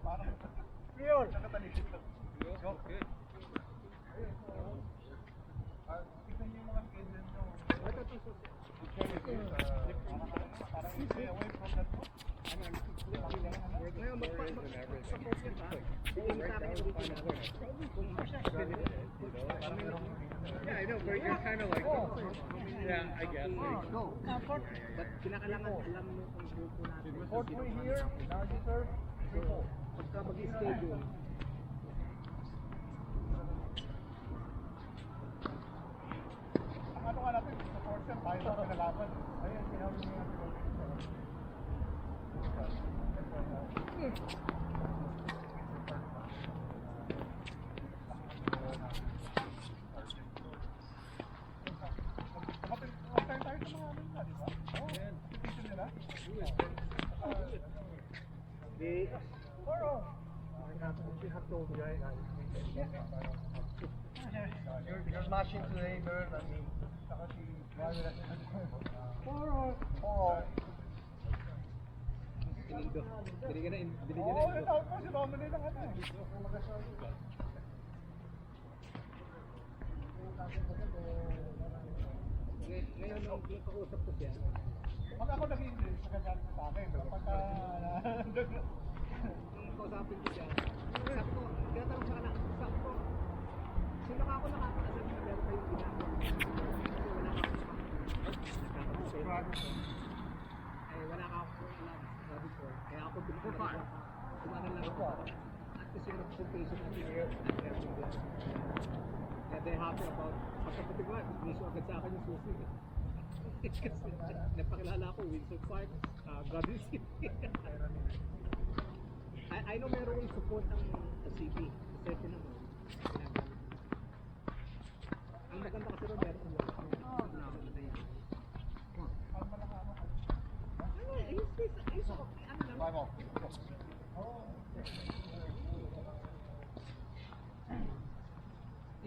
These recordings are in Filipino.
Yun. Yeah, I know, but you're kind of like, yeah, I guess. Go. But kinakailangan alam mo kung grupo natin. Fourth way here, larger serve, simple. Pagka mag-schedule, Ang ano nga natin, sa fourth serve, tayo sa pinalaban. Ayun, sinawin niya yung You're smashing today, girl. I mean, binigyan na Oo, tawag ko si Romany ng ano eh. Ngayon, nung kausap ko siya, Pag ako nag-English, nagagalit sa akin. Pero pagka... nung kausapin ko siya, sabi ko, tinatanong sa anak, sabi ko, sino ka ako nakakasal na meron kayong ginagawa? Kasi wala ka akong ay wala ka akong alam before. Kaya ako dumagal lang ako. At kasi yung representation natin here, kaya they're happy about pagkaputi ko, iso agad sa akin yung susi. Kasi napakilala ko, Windsor Park, Goddess City. I know meron yung support ng CP, kasi naman. Ang maganda kasi rin meron yung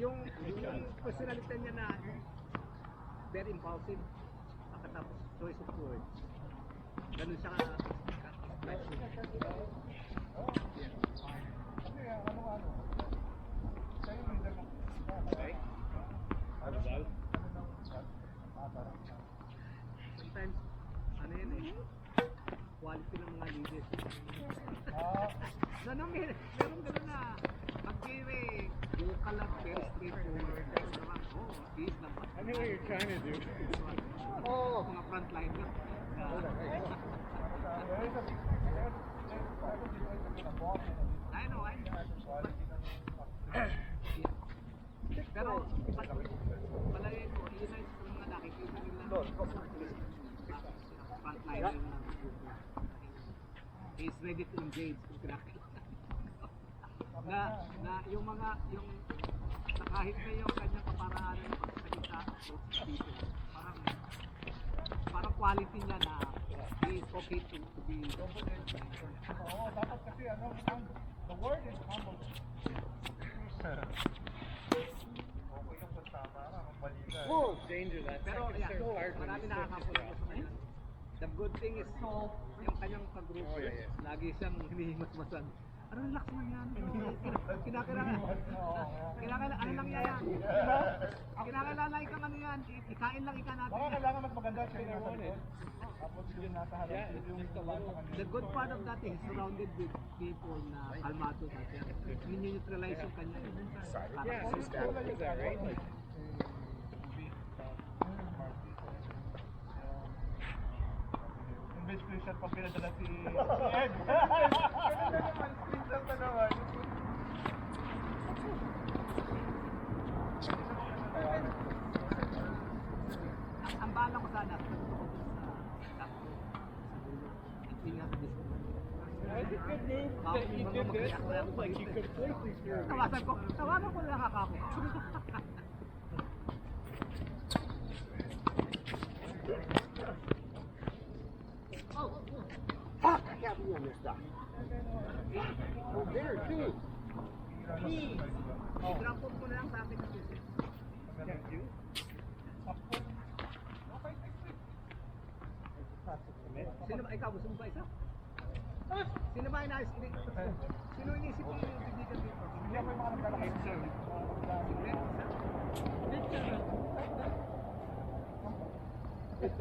yung personality niya na very impulsive, pagkatapos choice of words, ganun siya sometimes ano yun eh, quality ng mga leaders. Meron gano'n na pag-kiri, vocal lang, very straightforward. Peace lang. I know what you're trying to do. Mga frontline na. I know. Pero, palagay ko, yun ay sa mga nakikita nila. Frontline na. He's ready to engage kung kinakailangan. Na yung mga, na kahit na yung kanyang kaparaanan ng pagsalita dito, parang quality niya na he is okay to be Oo, dapat kasi ano, the word is humble. Okay yung basta, mali ka. Full danger that. pero yeah, so hard when marami you nakakapulit ko sa kanya. The good thing is yung kanyang kagrupo, lagi siyang hinihimas-masan. Ano relax lang yan? Kinakailangan ano lang yan? Kinakailangan kang ano yan? Ikain lang ika natin. Baka kailangan mas maganda siya yung nasa likod. Tapos yung nasa harap. The good part of that is surrounded with people na kalmado na siya. Mineutralize yung kanya. Yeah, so school is that, right? Like, Imbes ko yung shot pag pinadala si Ed. Ganun na naman, screenshot na naman. Ang bala ko sana, gusto ko dun sa takbo, sa dulo. Ingat this. I think good move that you did this. Like you completely threw me. Tawagan ko lang ako. Fuck! I can't believe I missed that. Oh, there too. Drop mo na lang sa akin ng susi. Sino ba? Ikaw, gusto mo ba isa? Sino ba inayos? Sino inisip mo yung tigitan dito? Hindi ako yung mga nagdala kasi. Sige. It's